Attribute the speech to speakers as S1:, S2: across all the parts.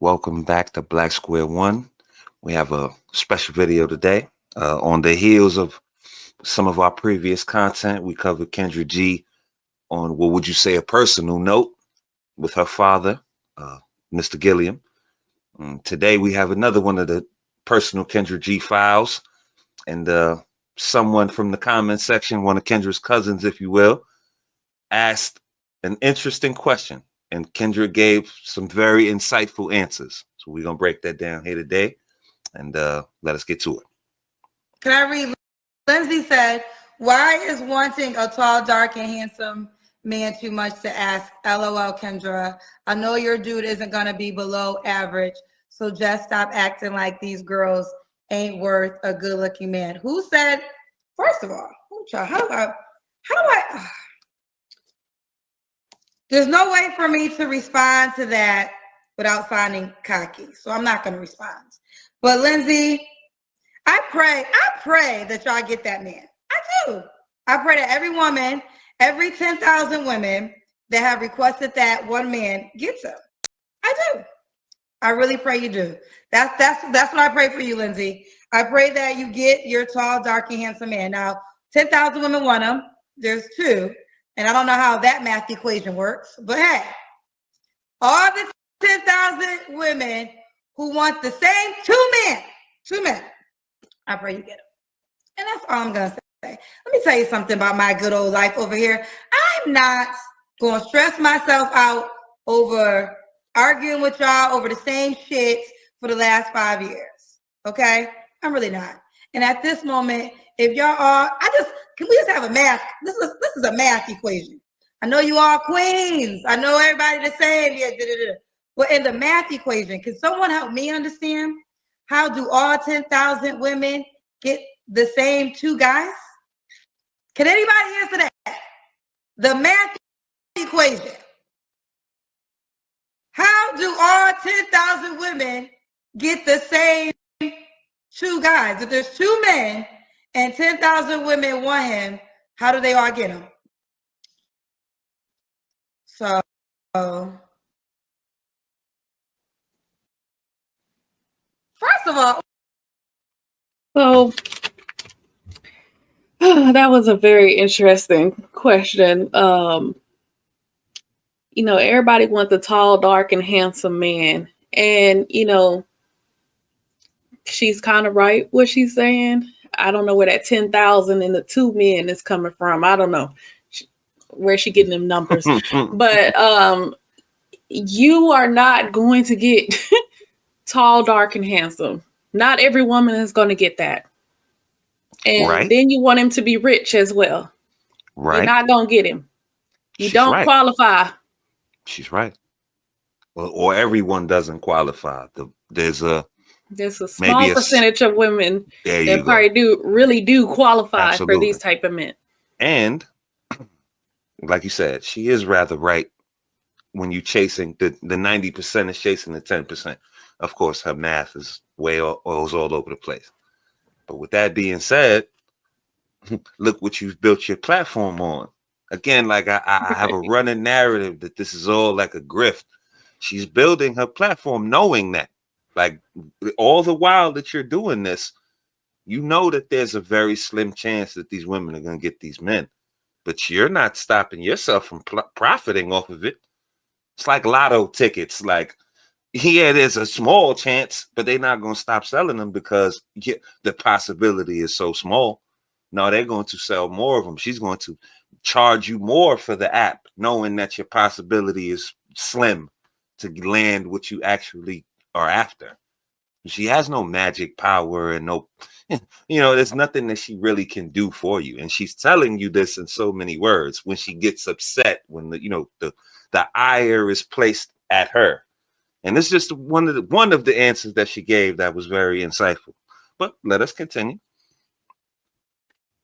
S1: Welcome back to Black Square One. We have a special video today. On the heels of some of our previous content, we covered Kendra G on what would you say a personal note with her father, Mr. Gilliam. Today we have another one of the personal Kendra G files, and someone from the comment section, one of Kendra's cousins, if you will, asked an interesting question, and Kendra gave some very insightful answers. So we're gonna break that down here today, and let us get to it.
S2: Can I read? Lindsay said, "Why is wanting a tall, dark, and handsome man too much to ask? LOL, Kendra. I know your dude isn't gonna be below average, so just stop acting like these girls ain't worth a good-looking man." Who said? First of all, how do I? There's no way for me to respond to that without sounding cocky, so I'm not going to respond. But Lindsay, I pray that y'all get that man. I do. I pray that every woman, every 10,000 women that have requested that one man gets him. I do. I really pray you do. That's what I pray for you, Lindsay. I pray that you get your tall, dark, and handsome man. Now, 10,000 women want him. There's two. And I don't know how that math equation works, but hey, all the 10,000 women who want the same two men, I pray you get them. And that's all I'm going to say. Let me tell you something about my good old life over here. I'm not going to stress myself out over arguing with y'all over the same shit for the last 5 years. Okay? I'm really not. And at this moment, if y'all are, can we just have a math? This is a math equation. I know you all queens. I know everybody the same. Yeah, But in the math equation, can someone help me understand how do all 10,000 women get the same two guys? Can anybody answer that? The math equation. How do all 10,000 women get the same two guys? If there's two men and 10,000 women want him, how do they all get him? So, first of all,
S3: that was a very interesting question. Everybody wants a tall, dark, and handsome man. And, she's kind of right what she's saying. I don't know where that 10,000 and the two men is coming from. I don't know where she getting them numbers. But you are not going to get tall, dark, and handsome. Not every woman is going to get that. And then you want him to be rich as well. Right. You're not going to get him. You don't qualify.
S1: She's right. Well, or everyone doesn't qualify. There's a
S3: small percentage of women that probably really do qualify for these type of men.
S1: And like you said, she is rather right when you chasing the 90% is chasing the 10%. Of course, her math is all over the place. But with that being said, look what you've built your platform on. Again, like I have a running narrative that this is all like a grift. She's building her platform knowing that, like, all the while that you're doing this, you know that there's a very slim chance that these women are going to get these men, but you're not stopping yourself from profiting off of it. It's like lotto tickets. Like, yeah, there's a small chance, but they're not going to stop selling them because the possibility is so small. No, they're going to sell more of them. She's going to charge you more for the app, knowing that your possibility is slim to land what you actually are after. She has no magic power and no, there's nothing that she really can do for you. And she's telling you this in so many words when she gets upset, when the ire is placed at her. And it's just one of the answers that she gave that was very insightful. But let us continue.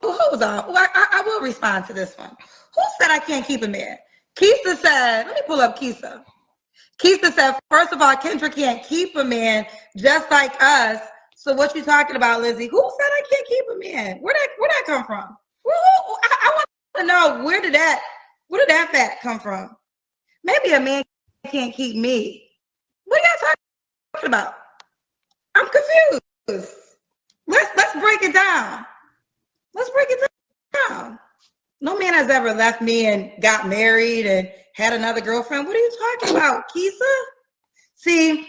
S2: Hold on. Well, I will respond to this one. Who said I can't keep a man? Keisha said, let me pull up Keisha. Keisha said, first of all, Kendra can't keep a man just like us. So what you talking about, Lizzie? Who said I can't keep a man? Where that come from? I want to know where did that fact come from? Maybe a man can't keep me. What are y'all talking talking about? I'm confused. Let's break it down. Let's break it down. No man has ever left me and got married and had another girlfriend. What are you talking about, Keisha? See,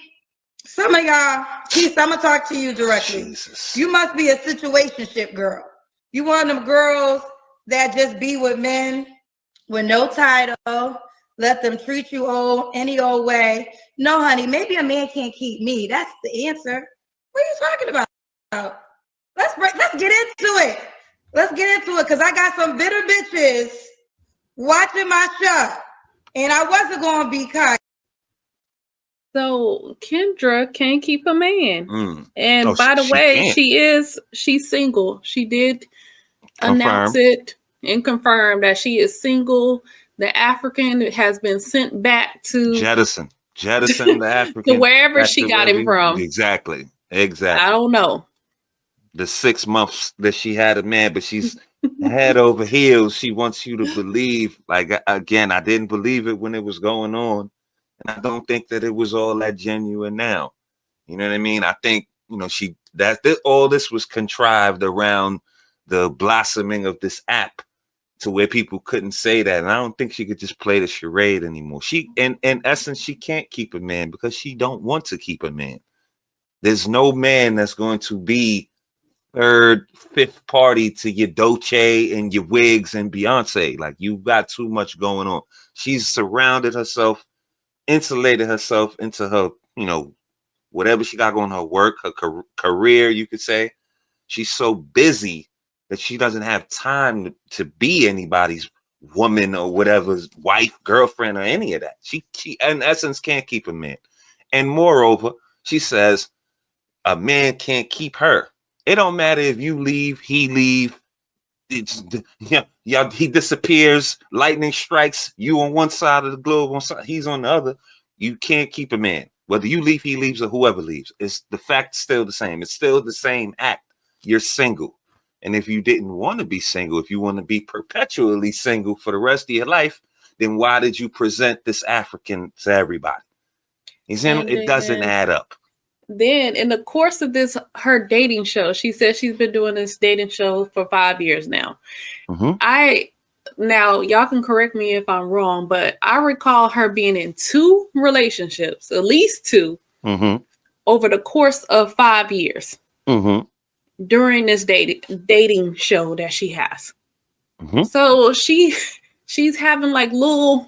S2: some of y'all, Keisha, I'm gonna talk to you directly.
S1: Jesus.
S2: You must be a situationship girl. You one of them girls that just be with men with no title, let them treat you any old way. No, honey, maybe a man can't keep me. That's the answer. What are you talking about? Let's get into it. Let's get into it, because I got some bitter bitches watching my show, and I wasn't going to be cocky.
S3: So Kendra can't keep a man.
S1: Mm.
S3: And
S1: Oh,
S3: by the
S1: she
S3: way,
S1: can't.
S3: she's single. She did announce
S1: Confirmed.
S3: it and confirm that she is single. The African has been sent back to
S1: Jettison the African.
S3: to wherever
S1: Back
S3: she
S1: to
S3: got him from.
S1: Exactly.
S3: I don't know.
S1: The 6 months that she had a man, but she's head over heels. She wants you to believe. Like, again, I didn't believe it when it was going on, and I don't think that it was all that genuine now. You know what I mean? I think, you know, all this was contrived around the blossoming of this app, to where people couldn't say that. And I don't think she could just play the charade anymore. She, in essence, she can't keep a man because she don't want to keep a man. There's no man that's going to be third, fifth party to your Dolce and your wigs and Beyonce. Like, you've got too much going on. She's surrounded herself, insulated herself into her, you know, whatever she got going, her work, her career, you could say. She's so busy that she doesn't have time to be anybody's woman or whatever's wife, girlfriend, or any of that. She in essence can't keep a man. And moreover, she says a man can't keep her. It don't matter if you leave, he leave. It's he disappears, lightning strikes, you on one side of the globe, on side, he's on the other. You can't keep a man. Whether you leave, he leaves, or whoever leaves. It's the fact still the same. It's still the same act. You're single. And if you didn't want to be single, if you want to be perpetually single for the rest of your life, then why did you present this African to everybody? It doesn't add up.
S3: Then in the course of her dating show, she says she's been doing this dating show for 5 years now.
S1: Mm-hmm.
S3: Now y'all can correct me if I'm wrong, but I recall her being in 2 relationships, at least 2, over the course of 5 years during this dating show that she has. So she's having like little,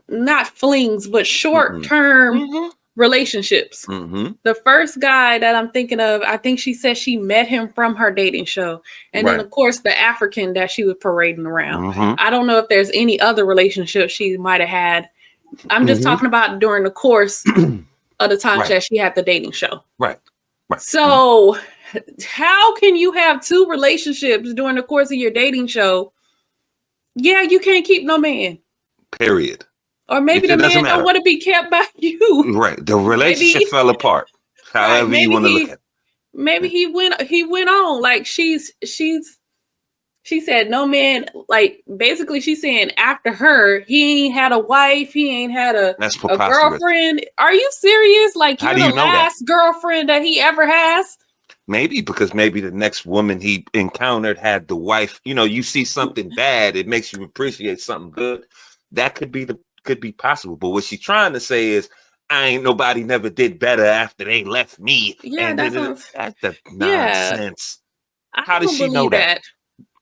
S3: not flings, but short-term relationships. The first guy that I'm thinking of, I think she said she met him from her dating show. And then, of course, the African that she was parading around. I don't know if there's any other relationship she might have had. I'm just talking about during the course of the time that she had the dating show.
S1: Right.
S3: So how can you have 2 relationships during the course of your dating show? Yeah, you can't keep no man.
S1: Period.
S3: Or maybe the man don't want to be kept by you.
S1: Right. The relationship fell apart. However you want to look at it.
S3: Maybe he went on. Like she said, no man, like basically she's saying after her, he ain't had a wife, he ain't had a girlfriend. Are you serious? Like, you're the last girlfriend that he ever has? Maybe
S1: because the next woman he encountered had the wife. You know, you see something bad, it makes you appreciate something good. That could be possible. But what she's trying to say is, I ain't nobody never did better after they left me.
S3: Yeah,
S1: and that's the nonsense.
S3: How does she know that?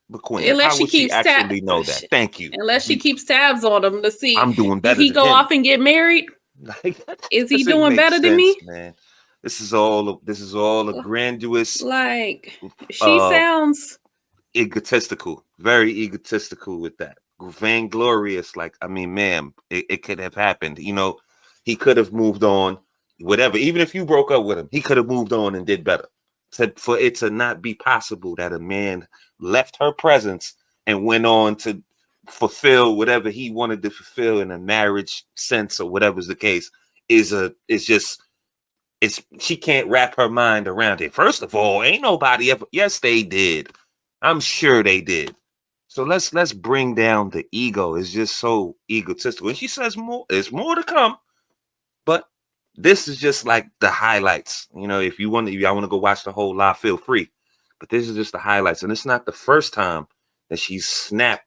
S1: But Queen, unless she keeps actually know that. Thank you.
S3: Unless she keeps tabs on him to see,
S1: I'm doing better.
S3: Did he go off and get married? Is he doing better than me?
S1: Man, this is all a grandiose.
S3: Like, she sounds
S1: egotistical, very egotistical with that. Vainglorious. Like, I mean, ma'am, it could have happened. You know, he could have moved on. Whatever. Even if you broke up with him, he could have moved on and did better. For it to not be possible that a man left her presence and went on to fulfill whatever he wanted to fulfill in a marriage sense or whatever's the case she can't wrap her mind around it. First of all, ain't nobody ever. Yes, they did. I'm sure they did. So let's bring down the ego. It's just so egotistical. And she says there's more to come, but this is just like the highlights. You know, if y'all want to go watch the whole live, feel free. But this is just the highlights, and it's not the first time that she's snapped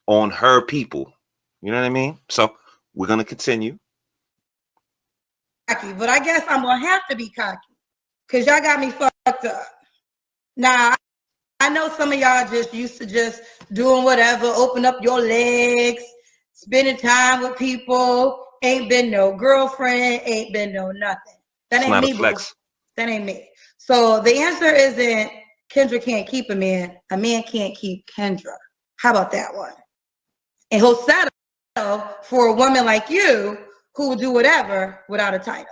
S1: on her people. You know what I mean? So we're gonna continue.
S2: Cocky, but I guess I'm gonna have to be cocky because y'all got me fucked up. Now I know some of y'all just used to just doing whatever, open up your legs, spending time with people. Ain't been no girlfriend, ain't been no nothing. That
S1: It's
S2: ain't
S1: not
S2: me,
S1: a flex.
S2: boo. That ain't me. So the answer isn't Kendra can't keep a man can't keep Kendra. How about that one? And he'll settle for a woman like you who will do whatever without a title.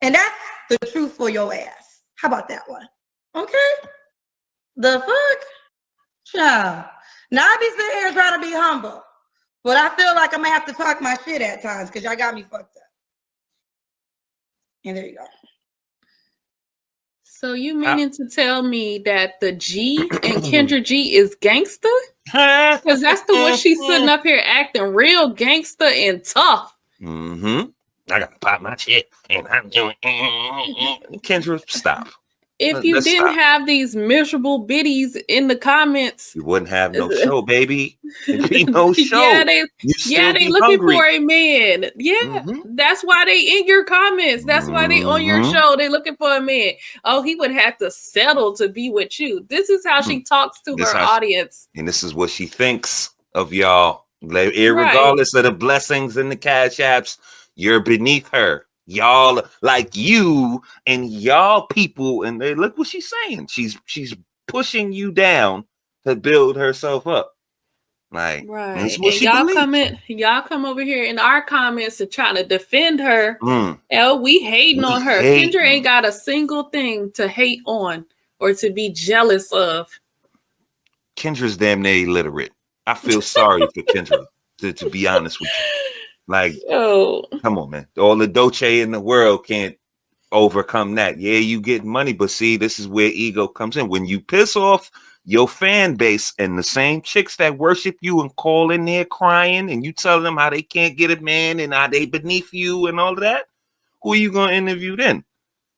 S2: And that's the truth for your ass. How about that one? Okay? The fuck? Child. Now I be sitting here trying to be humble, but I feel like I'm gonna have to talk my shit at times because y'all got me fucked up. And there you go.
S3: So you meaning to tell me that the G and Kendra G is gangster? Because that's the one she's sitting up here acting real gangster and tough.
S1: Mm-hmm. I gotta pop my shit, and I'm doing. Kendra, stop.
S3: If you
S1: Let's
S3: didn't
S1: stop.
S3: have these miserable biddies in the comments,
S1: You wouldn't have no show, baby. There'd be no show. You still
S3: they
S1: be
S3: looking
S1: hungry.
S3: for a man. Yeah, that's why they in your comments. That's why they on your show. They looking for a man. Oh, he would have to settle to be with you. This is how she talks to her audience.
S1: And this is what she thinks of y'all. Irregardless of the blessings and the cash apps, you're beneath her. Y'all like you and y'all people, and they look what she's saying. She's pushing you down to build herself up. Like, that's what she believes.
S3: Y'all come over here in our comments to try to defend her. We hating on her. Kendra ain't got a single thing to hate on or to be jealous of.
S1: Kendra's damn near illiterate. I feel sorry for Kendra, to be honest with you. Like, come on, man. All the Dolce in the world can't overcome that. Yeah, you get money, but see, this is where ego comes in. When you piss off your fan base and the same chicks that worship you and call in there crying, and you tell them how they can't get a man and how they beneath you and all of that, who are you going to interview then?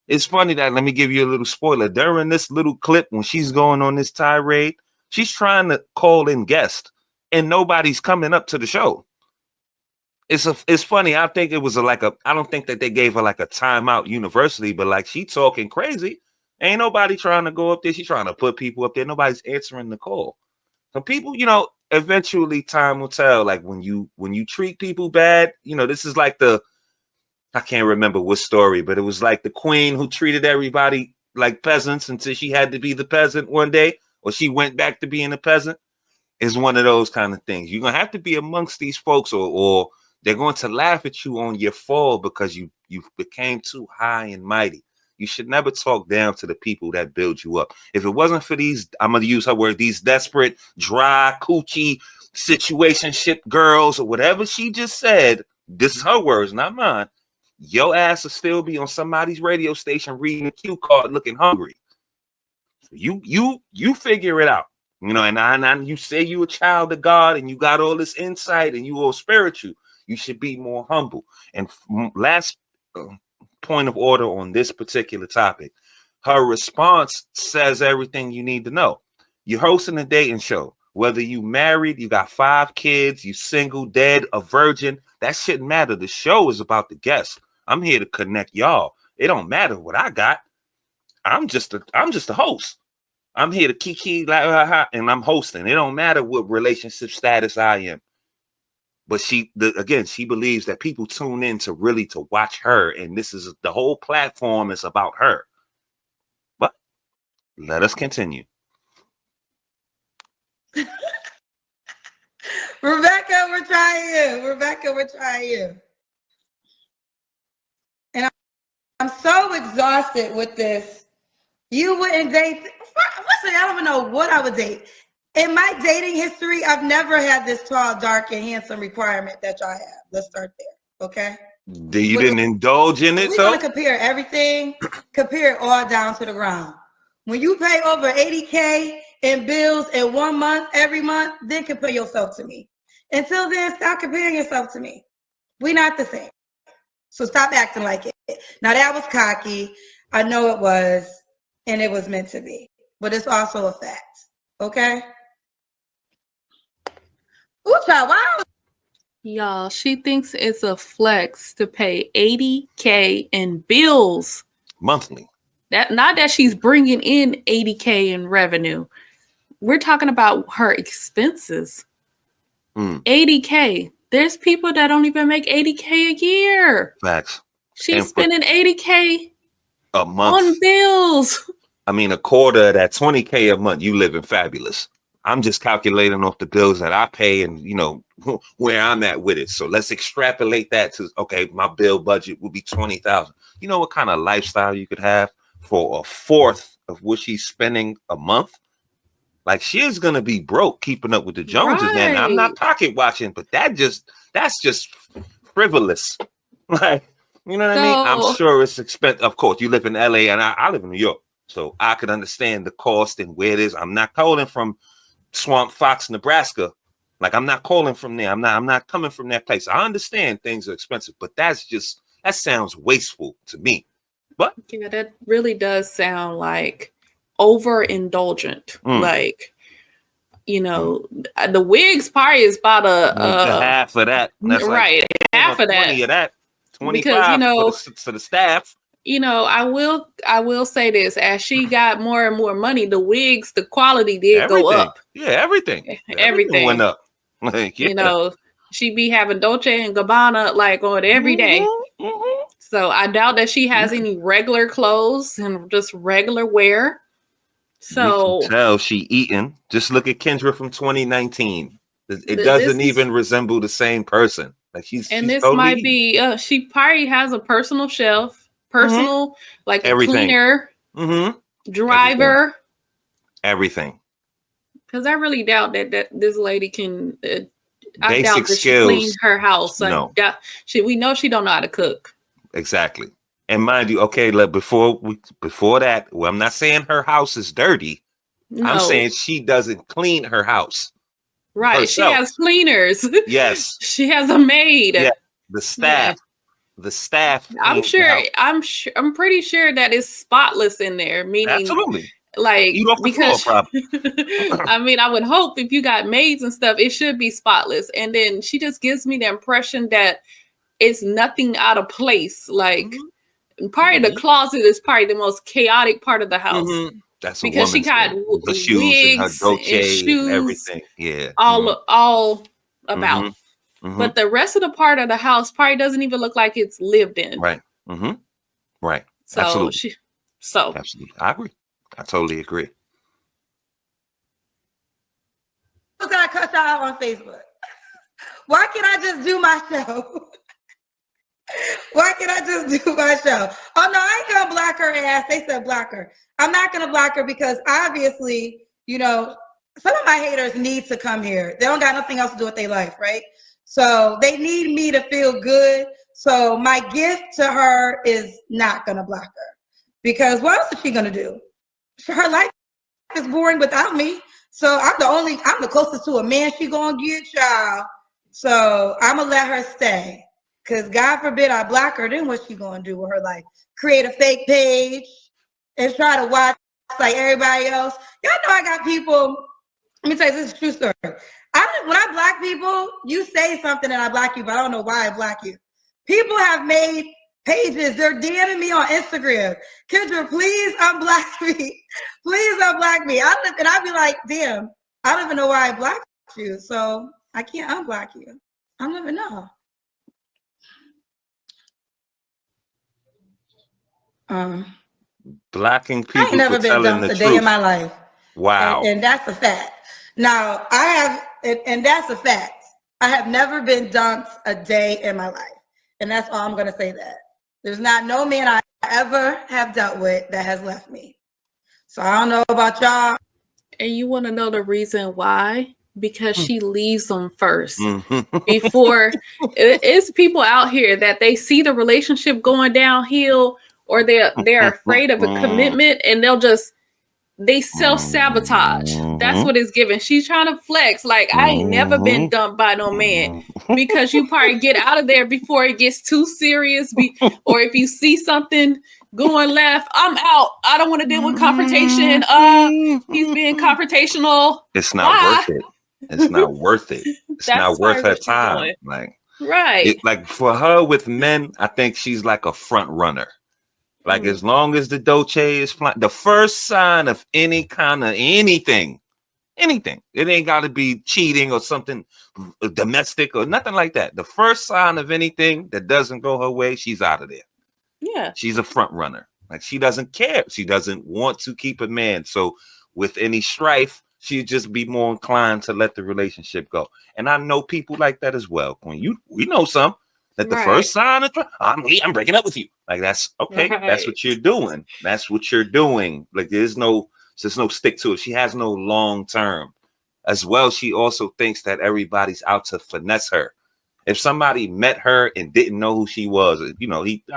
S1: It's funny that, let me give you a little spoiler. During this little clip, when she's going on this tirade, she's trying to call in guests, and nobody's coming up to the show. It's funny. I think it was I don't think that they gave her like a timeout universally, but like she talking crazy. Ain't nobody trying to go up there. She's trying to put people up there. Nobody's answering the call. So people, eventually time will tell. Like when you treat people bad, this is like I can't remember what story, but it was like the queen who treated everybody like peasants until she had to be the peasant one day, or she went back to being a peasant. It's one of those kind of things. You're gonna have to be amongst these folks, or they're going to laugh at you on your fall because you became too high and mighty. You should never talk down to the people that build you up. If it wasn't for these, I'm going to use her word, these desperate, dry, coochie, situationship girls, or whatever she just said, this is her words, not mine. Your ass will still be on somebody's radio station reading a cue card looking hungry. You figure it out. And you say you a child of God and you got all this insight and you all spiritual. You should be more humble. And last point of order on this particular topic, her response says everything you need to know. You're hosting a dating show. Whether you married, you got 5 kids, you single, dead, a virgin, that shouldn't matter. The show is about the guests. I'm here to connect y'all. It don't matter what I got. I'm just a host. I'm here to kiki, and I'm hosting. It don't matter what relationship status I am. But she believes that people tune in to watch her, and this is the whole platform is about her. But let us continue.
S2: Rebecca, we're trying you. And I'm so exhausted with this. You wouldn't date. Listen, I don't even know what I would date. In my dating history, I've never had this tall, dark, and handsome requirement that y'all have. Let's start there, okay?
S1: You didn't indulge in it,
S2: we're going to compare everything, compare it all down to the ground. When you pay over $80K in bills in 1 month, every month, then compare yourself to me. Until then, stop comparing yourself to me. We're not the same. So stop acting like it. Now that was cocky. I know it was, and it was meant to be. But it's also a fact. Okay? Ooh, child, wow.
S3: Y'all, she thinks it's a flex to pay $80K in bills.
S1: Monthly.
S3: That not that she's bringing in $80K in revenue. We're talking about her expenses. $80K. There's people that don't even make $80K a year.
S1: Facts.
S3: She's spending $80K
S1: a month
S3: on bills.
S1: I mean, a quarter of that $20K a month, you living fabulous. I'm just calculating off the bills that I pay and, you know, where I'm at with it. So let's extrapolate that to, okay, my bill budget will be $20,000. You know what kind of lifestyle you could have for a fourth of what she's spending a month? Like, she is going to be broke keeping up with the Joneses, man. I'm not pocket watching, but that's just frivolous. Like, you know what I mean? I'm sure it's expensive. Of course, you live in LA and I live in New York. So I could understand the cost and where it is. I'm not calling from Swamp Fox, Nebraska. Like, I'm not calling from there. I'm not coming from that place. I understand things are expensive, but that sounds wasteful to me. But
S3: yeah, that really does sound like overindulgent. Like, you know, the wigs probably is about a
S1: half of that. That's
S3: right,
S1: like
S3: half of that.
S1: 20 of that. 25
S3: because, you know,
S1: for the staff.
S3: You know, I will say this: as she got more and more money, the wigs, the quality did go up.
S1: Yeah, everything went up. Like, yeah.
S3: You know, she be having Dolce and Gabbana like on every day. So I doubt that she has any regular clothes and just regular wear. So
S1: you can tell she eating. Just look at Kendra from 2019. It doesn't even resemble the same person. Like she's
S3: this
S1: totally
S3: might be. She probably has a personal shelf. Like
S1: everything.
S3: A cleaner, driver,
S1: everything.
S3: Because I really doubt that this lady can. I
S1: Basic
S3: doubt that
S1: skills.
S3: she cleaned her house.
S1: No.
S3: We know she don't know how to cook.
S1: Exactly. And mind you, okay, before that, well, I'm not saying her house is dirty. No. I'm saying she doesn't clean her house.
S3: Right.
S1: Herself.
S3: She has cleaners.
S1: Yes.
S3: She has a maid.
S1: Yeah. The staff. Yeah. The staff.
S3: I'm pretty sure that is spotless in there. Meaning,
S1: absolutely.
S3: Like, because
S1: I
S3: mean, I would hope if you got maids and stuff, it should be spotless. And then she just gives me the impression that it's nothing out of place. Like, part of the closet is probably the most chaotic part of the house.
S1: That's
S3: because she got
S1: the shoes
S3: wigs
S1: and her Dolce
S3: and shoes,
S1: and everything. Yeah,
S3: all about. But the rest of the part of the house probably doesn't even look like it's lived in.
S1: Right. Right.
S3: So
S1: absolutely.
S3: Absolutely.
S1: I agree. I totally agree.
S2: Who's gonna cut y'all out on Facebook? Why can't I just do my show? Why can't I just do my show? Oh no, I ain't gonna block her ass. They said block her. I'm not gonna block her because obviously, you know, some of my haters need to come here. They don't got nothing else to do with their life, right? So they need me to feel good. So my gift to her is not gonna block her. Because what else is she gonna do? Her life is boring without me. So I'm the closest to a man she gonna get, y'all. So I'm gonna let her stay. Cause God forbid I block her, then what's she gonna do with her life? Create a fake page and try to watch like everybody else. Y'all know I got people. Let me tell you, this is a true story. When I block people, you say something and I block you, but I don't know why I block you. People have made pages. They're DMing me on Instagram. Kendra, please unblock me. Please unblock me. And I'll be like, damn, I don't even know why I blocked you. So I can't unblock you. I don't even know.
S1: Blocking people.
S2: I ain't never been dumped a day in my life.
S1: Wow.
S2: And that's a fact. Now I have, and that's a fact. I have never been dumped a day in my life. And that's all I'm going to say that. There's not no man I ever have dealt with that has left me. So I don't know about y'all.
S3: And you want to know the reason why? Because she leaves them first. Before it's people out here that they see the relationship going downhill or they're afraid of a commitment and they'll just they self-sabotage. That's what it's giving. She's trying to flex. Like, I ain't never been dumped by no man, because you probably get out of there before it gets too serious. Or if you see something going left, I'm out. I don't want to deal with confrontation. He's being confrontational.
S1: It's not worth it. It's not worth it. It's
S3: That's
S1: not worth
S3: probably
S1: her
S3: what she's
S1: time.
S3: doing.
S1: Like,
S3: Right.
S1: like for her with men, I think she's like a front runner. Like, as long as the Dolce is flying, the first sign of any kind of anything, it ain't got to be cheating or something domestic or nothing like that. The first sign of anything that doesn't go her way, she's out of there.
S3: Yeah.
S1: She's a front runner. Like, she doesn't care. She doesn't want to keep a man. So with any strife, she'd just be more inclined to let the relationship go. And I know people like that as well. We know some. That the first sign of I'm breaking up with you. Like, that's okay.
S3: Right.
S1: That's what you're doing. That's what you're doing. Like, there's no stick to it. She has no long term. As well, she also thinks that everybody's out to finesse her. If somebody met her and didn't know who she was, I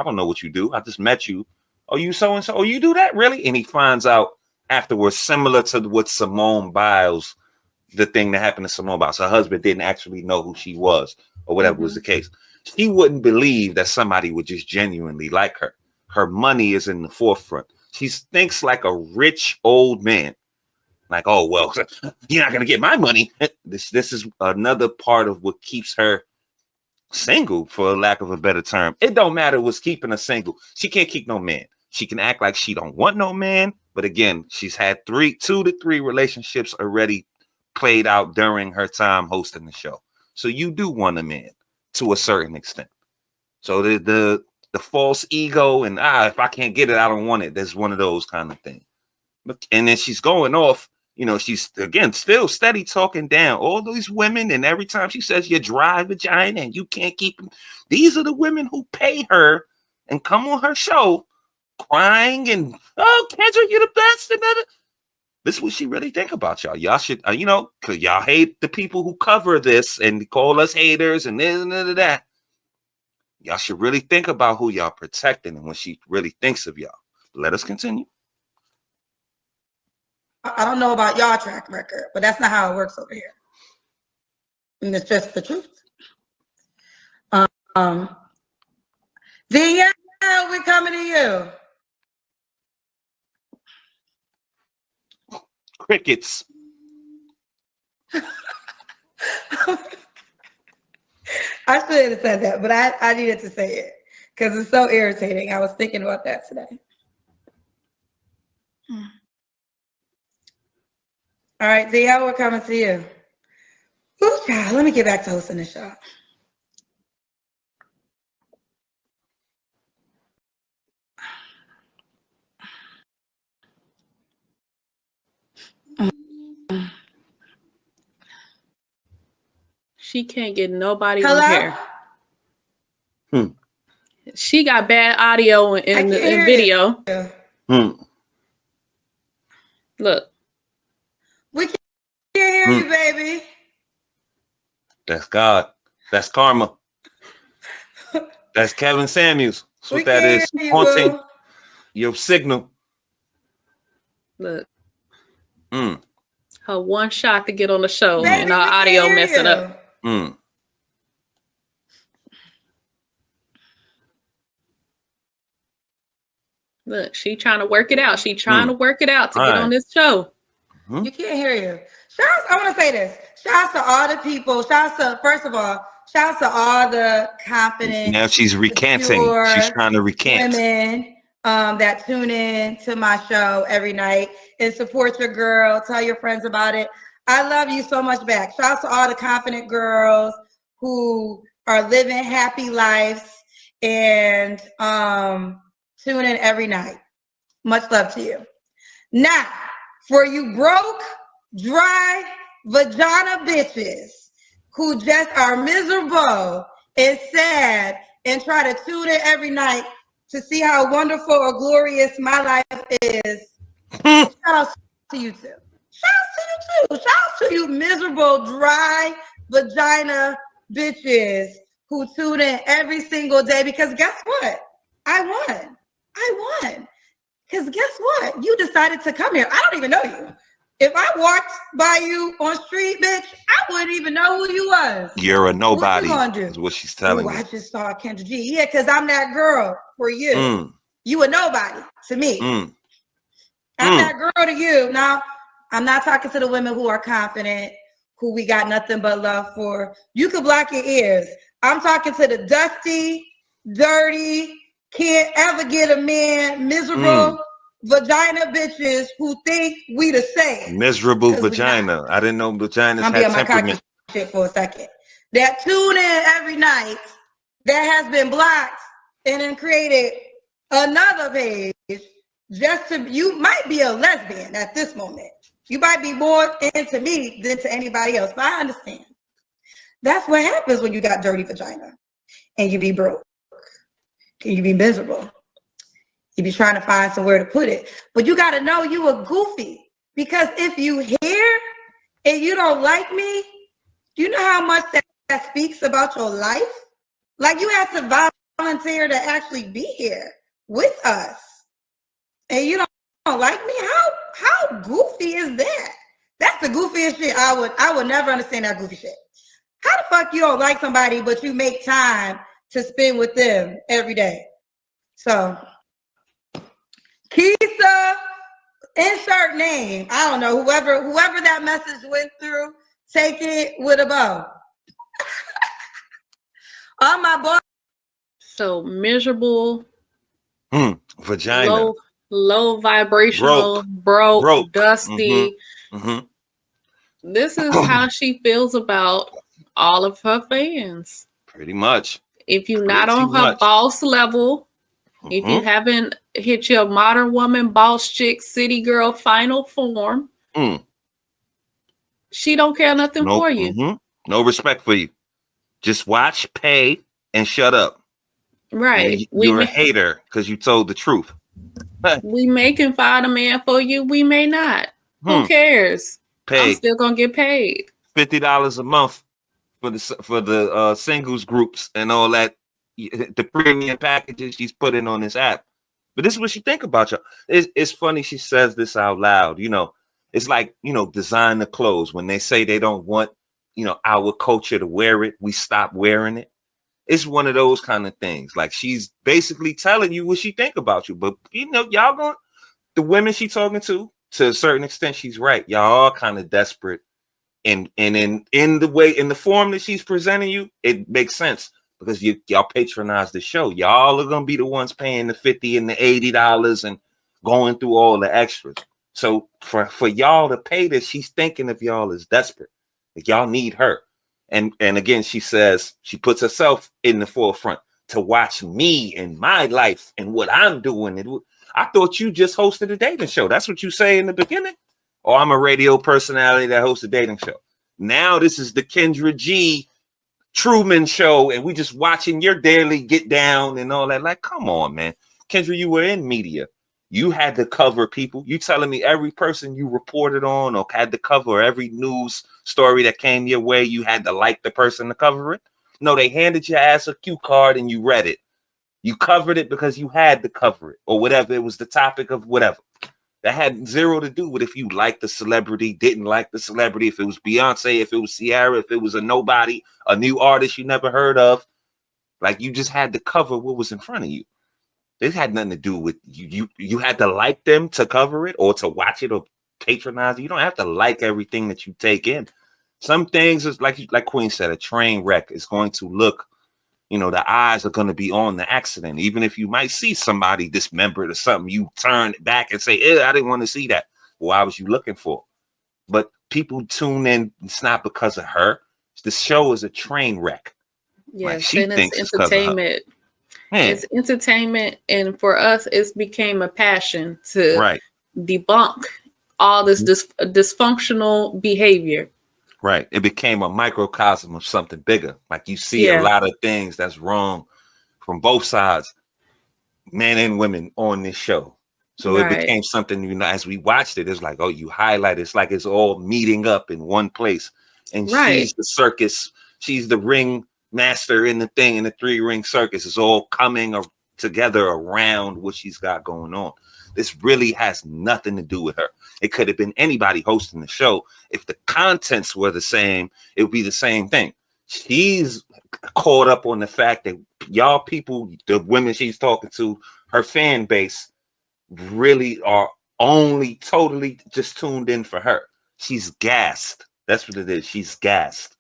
S1: don't know what you do. I just met you. Oh, you so and so. Oh, you do that, really? And he finds out afterwards, similar to what Simone Biles, the thing that happened to Simone Biles. Her husband didn't actually know who she was, or whatever was the case. She wouldn't believe that somebody would just genuinely like her. Her money is in the forefront. She thinks like a rich old man. Like, oh, well, you're not going to get my money. This is another part of what keeps her single, for lack of a better term. It don't matter what's keeping her single. She can't keep no man. She can act like she don't want no man. But again, she's had 2 to 3 relationships already played out during her time hosting the show. So you do want a man to a certain extent. So the false ego and if I can't get it, I don't want it. There's one of those kind of things. And then she's going off, she's again still steady talking down all these women, and every time she says you're dry vagina and you can't keep them, these are the women who pay her and come on her show crying and Kendra, you're the best. And this is what she really think about y'all. Y'all should, because y'all hate the people who cover this and call us haters and this and that. Y'all should really think about who y'all protecting and when she really thinks of y'all. Let us continue.
S2: I don't know about y'all track record, but that's not how it works over here. And it's just the truth. Danielle, we're coming to you.
S1: Crickets.
S2: I should have said that, but I needed to say it because it's so irritating. I was thinking about that today. All right, Danielle, we're coming to you. Ooh, child, let me get back to hosting the show.
S3: She can't get nobody
S2: Hello?
S3: on here. She got bad audio and video. Look.
S2: We can't hear you, baby.
S1: That's God. That's karma. That's Kevin Samuels. That's what that is. Haunting your signal.
S3: Look. Her one shot to get on the show,
S2: baby,
S3: and our audio messing up. Look, she trying to work it out. She trying to work it out to get on this show.
S2: You can't hear you. I want to say this. Shouts to all the people. First of all, shouts to all the confident.
S1: Now she's recanting. She's trying to recant.
S2: Women that tune in to my show every night and support your girl. Tell your friends about it. I love you so much back. Shouts to all the confident girls who are living happy lives and tune in every night. Much love to you. Now, for you broke, dry vagina bitches who just are miserable and sad and try to tune in every night to see how wonderful or glorious my life is, shout out to you too. Shout out to you too. Shout out to you miserable, dry vagina bitches who tune in every single day, because guess what? I won. Because guess what? You decided to come here. I don't even know you. If I walked by you on street, bitch, I wouldn't even know who you was.
S1: You're a nobody.
S2: What you gonna do?
S1: Is what she's telling you.
S2: I just saw Kendra G. Yeah, because I'm that girl for you.
S1: Mm.
S2: You a nobody to me.
S1: Mm.
S2: I'm that girl to you. Now, I'm not talking to the women who are confident, who we got nothing but love for. You can block your ears. I'm talking to the dusty, dirty, can't ever get a man, miserable vagina bitches who think we the same.
S1: Miserable vagina. I didn't know vaginas
S2: I'm
S1: had
S2: on my
S1: temperament.
S2: cocky shit for a second. That tune in every night that has been blocked and then created another page just to, you might be a lesbian at this moment. You might be more into me than to anybody else, but I understand. That's what happens when you got dirty vagina and you be broke and you be miserable. You be trying to find somewhere to put it, but you got to know you a goofy, because if you hear and you don't like me, you know how much that speaks about your life? Like, you have to volunteer to actually be here with us, and you don't like me? How goofy is that? That's the goofiest shit. I would never understand that goofy shit. How the fuck you don't like somebody but you make time to spend with them every day? So, Keisha, insert name. I don't know. Whoever that message went through, take it with a bow. On my boy.
S3: So miserable,
S1: vagina,
S3: low vibrational, broke. Dusty. This is how she feels about all of her fans.
S1: Pretty much.
S3: If you're not on her boss level, if you haven't hit your modern woman, boss chick, city girl final form, she don't care nothing for you.
S1: No respect for you. Just watch, pay, and shut up.
S3: Right.
S1: You're a hater because you told the truth.
S3: We may can find a man for you. We may not. Who cares? I'm still gonna get paid.
S1: $50 a month for the singles groups and all that. The premium packages she's putting on this app. But this is what she think about you. It's funny she says this out loud. You know, it's like, you know, design the clothes. When they say they don't want, you know, our culture to wear it, we stop wearing it. It's one of those kind of things. Like, she's basically telling you what she think about you. But, you know, the women she talking to a certain extent, she's right. Y'all all kind of desperate. And in the form that she's presenting you, it makes sense. Because y'all patronize the show. Y'all are going to be the ones paying the $50 and the $80 and going through all the extras. So for y'all to pay this, she's thinking of y'all as desperate. Like, y'all need her. And again, she says she puts herself in the forefront to watch me and my life and what I'm doing. I thought you just hosted a dating show. That's what you say in the beginning. Or I'm a radio personality that hosts a dating show. Now this is the Kendra G Truman Show, and we just watching your daily get down and all that. Like, come on, man. Kendra, you were in media. You had to cover people. You telling me every person you reported on or had to cover every news story that came your way, you had to like the person to cover it? No, they handed your ass a cue card and you read it. You covered it because you had to cover it, or whatever. It was the topic of whatever. That had zero to do with if you liked the celebrity, didn't like the celebrity, if it was Beyonce, if it was Ciara, if it was a nobody, a new artist you never heard of. Like, you just had to cover what was in front of you. This had nothing to do with you. You had to like them to cover it or to watch it or patronize it. You don't have to like everything that you take in. Some things is like Queen said, a train wreck is going to look, you know, the eyes are going to be on the accident. Even if you might see somebody dismembered or something, you turn it back and say, I didn't want to see that. Why was you looking for? But people tune in. It's not because of her. The show is a train wreck.
S3: Yes,
S1: like, she
S3: and
S1: thinks
S3: it's entertainment. It's entertainment, and for us, it's became a passion to debunk all this dysfunctional behavior.
S1: Right. It became a microcosm of something bigger. Like, you see a lot of things that's wrong from both sides, men and women, on this show. So it became something, you know, as we watched it, it's like, oh, you highlight it. It's like it's all meeting up in one place. And she's the circus. She's the ring master in the thing, in the 3-ring circus. Is all coming together around what she's got going on. This really has nothing to do with her. It could have been anybody hosting the show. If the contents were the same, it would be the same thing. She's caught up on the fact that y'all people, the women she's talking to, her fan base, really are only totally just tuned in for her. She's gassed. That's what it is. She's gassed.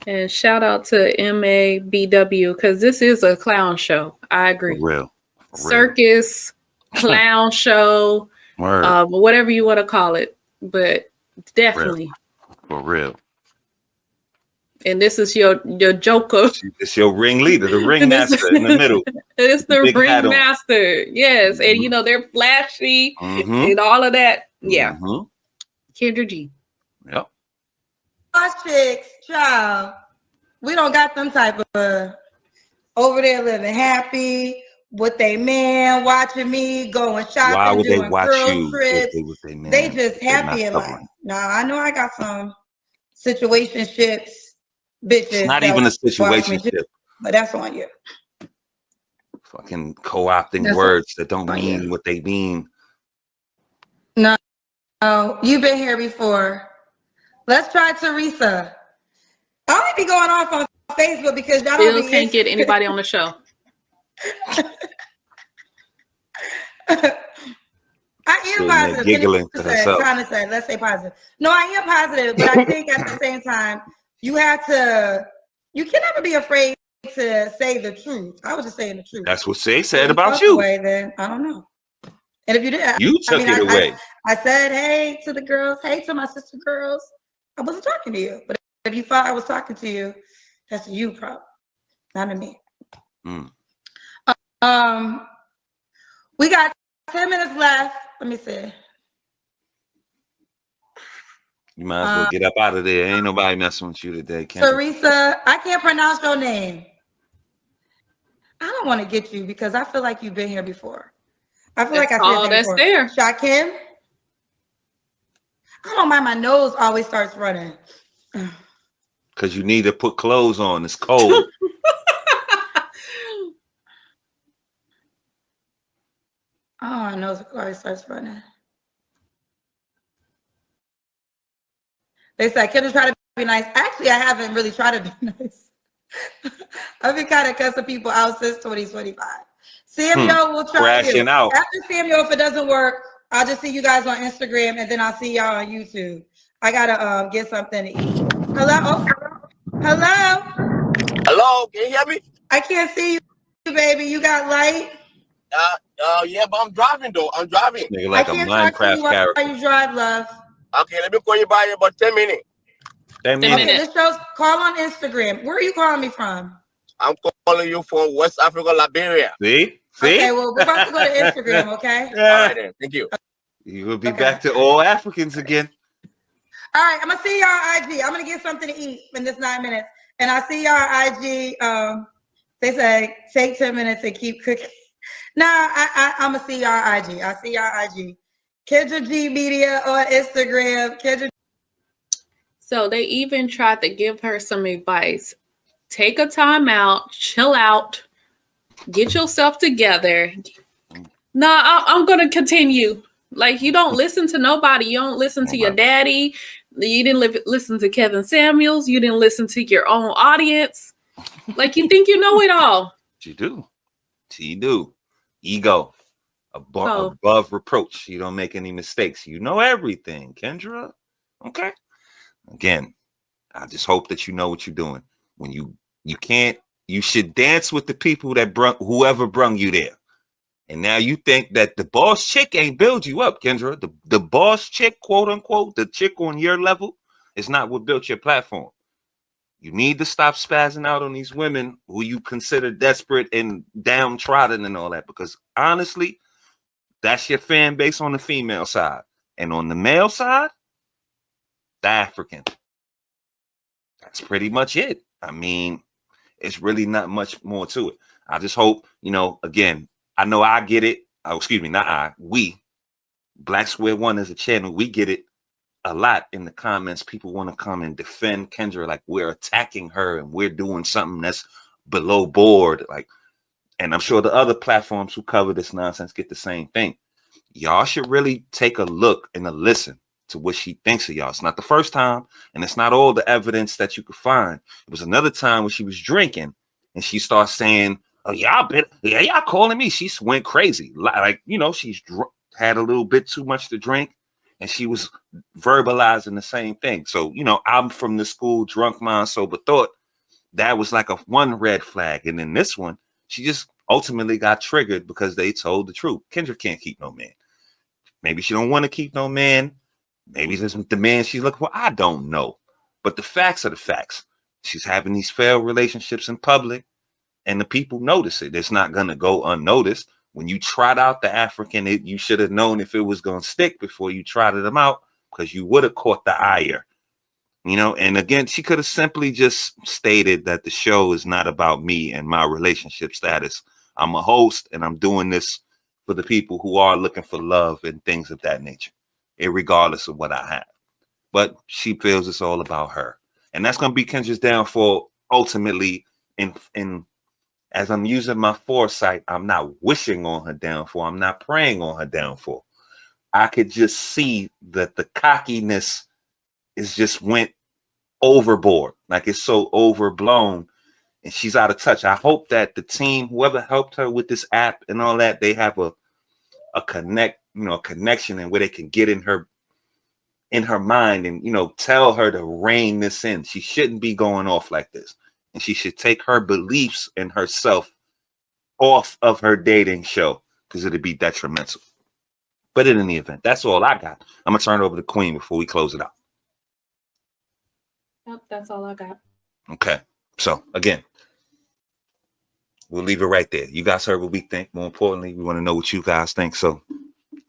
S3: And shout out to MABW, because this is a clown show. I agree.
S1: For real.
S3: Circus, clown show, whatever you want to call it. But definitely.
S1: For real.
S3: And this is your joker.
S1: It's your ringleader, the ringmaster in the middle.
S3: It's the ringmaster. Yes. And you know, they're flashy and all of that. Yeah. Kendra G.
S1: Yep.
S2: Us chicks, child, we don't got them type of over there living happy with they man, watching me, going shopping.
S1: Why would
S2: doing
S1: they watch
S2: girl
S1: you?
S2: trips. They just happy in life. Now I know I got some situationships, bitches.
S1: It's not even a situationship,
S2: but that's on you.
S1: Fucking co-opting words that don't mean what they mean.
S2: No, you've been here before. Let's try Teresa. I only be going off on Facebook because y'all
S3: still can't get anybody on the show.
S2: I am positive.
S1: Giggling to herself.
S2: Trying to say, let's say positive. No, I am positive, but I think at the same time, you can never be afraid to say the truth. I was just saying the truth.
S1: That's what Shay said about you.
S2: Then I don't know. And if you did,
S1: you took it away.
S2: I said, hey to the girls, hey to my sister girls. I wasn't talking to you, but if you thought I was talking to you, that's a you problem, not to me. We got 10 minutes left. Let me see.
S1: You might as well get up out of there. Ain't nobody messing with you today, Kendra.
S2: Teresa, I can't pronounce your name. I don't want to get you because I feel like you've been here before. I feel like I said that before.
S3: There.
S2: Shakim? I don't mind. My nose always starts running.
S1: Because you need to put clothes on. It's cold.
S2: Oh, my nose always starts running. They said, Kendra, try to be nice. Actually, I haven't really tried to be nice. I've been kind of cussing people out since 2025. Samuel will try
S1: crashing out.
S2: After Samuel, if it doesn't work, I'll just see you guys on Instagram and then I'll see y'all on YouTube. I gotta get something to eat. Hello? Oh, hello?
S4: Hello, can you hear me?
S2: I can't see you, baby. You got light?
S4: Yeah, but I'm driving though. I'm driving.
S1: Nigga like a Minecraft character.
S2: You drive, love.
S4: Okay, let me call you back in about 10 minutes.
S1: 10 minutes.
S2: Okay, this show's call on Instagram. Where are you calling me from?
S4: I'm calling you from West Africa, Liberia.
S1: See?
S2: Okay, well, we're about to go to Instagram, okay?
S4: All right, then. Thank you.
S1: You will be back to all Africans again.
S2: All right, I'm going to see y'all on IG. I'm going to get something to eat in this 9 minutes. And I'll see y'all on IG. They say, take 10 minutes and keep cooking. Nah, I'm going to see y'all on IG. I'll see y'all on IG. Kendra G Media on Instagram. Kendra.
S3: So they even tried to give her some advice. Take a time out, chill out, get yourself together. Nah, I'm going to continue. Like, you don't listen to nobody. You don't listen to your daddy. You didn't listen to Kevin Samuels. You didn't listen to your own audience. Like, you think you know it all.
S1: You do. You do. Ego. Above reproach. You don't make any mistakes. You know everything, Kendra. Okay. Again, I just hope that you know what you're doing. When you can't, you should dance with the people that whoever brung you there. And now you think that the boss chick ain't build you up, Kendra. The boss chick, quote unquote, the chick on your level is not what built your platform. You need to stop spazzing out on these women who you consider desperate and downtrodden and all that, because honestly, that's your fan base on the female side. And on the male side, the African. That's pretty much it. I mean, it's really not much more to it. I just hope, again, I know I get it. Oh, excuse me, not I. We, Black Square One as a channel, we get it a lot in the comments. People want to come and defend Kendra like we're attacking her and we're doing something that's below board. Like, And I'm sure the other platforms who cover this nonsense get the same thing. Y'all should really take a look and a listen to what she thinks of y'all. It's not the first time, and it's not all the evidence that you could find. It was another time when she was drinking and she starts saying, "Oh, y'all calling me." She went crazy. Like, you know, she's had a little bit too much to drink, and she was verbalizing the same thing. So, you know, I'm from the school, drunk mind, sober thought. That was like a one red flag. And then this one, she just ultimately got triggered because they told the truth. Kendra can't keep no man. Maybe she don't want to keep no man. Maybe this isn't the man she's looking for. I don't know. But the facts are the facts. She's having these failed relationships in public, and the people notice it. It's not going to go unnoticed. When you trot out the African, you should have known if it was going to stick before you trotted them out, because you would have caught the ire. You know, and again, she could have simply just stated that the show is not about me and my relationship status. I'm a host and I'm doing this for the people who are looking for love and things of that nature, irregardless of what I have. But she feels it's all about her. And that's going to be Kendra's downfall ultimately. In as I'm using my foresight, I'm not wishing on her downfall. I'm not praying on her downfall. I could just see that the cockiness is just went overboard. Like, it's so overblown and she's out of touch. I hope that the team, whoever helped her with this app and all that, they have a connection, and where they can get in her mind and, you know, tell her to rein this in. She shouldn't be going off like this, and she should take her beliefs and herself off of her dating show, because it'd be detrimental. But in any event, that's all I got. I'm gonna turn it over to Queen before we close it out.
S3: Yep, that's all I got.
S1: Okay. So again, we'll leave it right there. You guys heard what we think. More importantly, we want to know what you guys think. So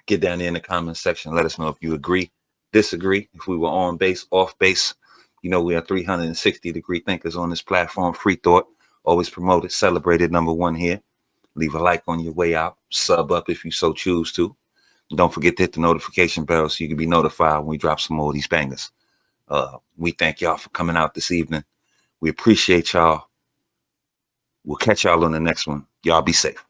S1: get down there in the comment section. Let us know if you agree, disagree, if we were on base, off base. You know, we are 360-degree thinkers on this platform. Free thought, always promoted, celebrated, #1 here. Leave a like on your way out. Sub up if you so choose to. Don't forget to hit the notification bell so you can be notified when we drop some more of these bangers. We thank y'all for coming out this evening. We appreciate y'all. We'll catch y'all on the next one. Y'all be safe.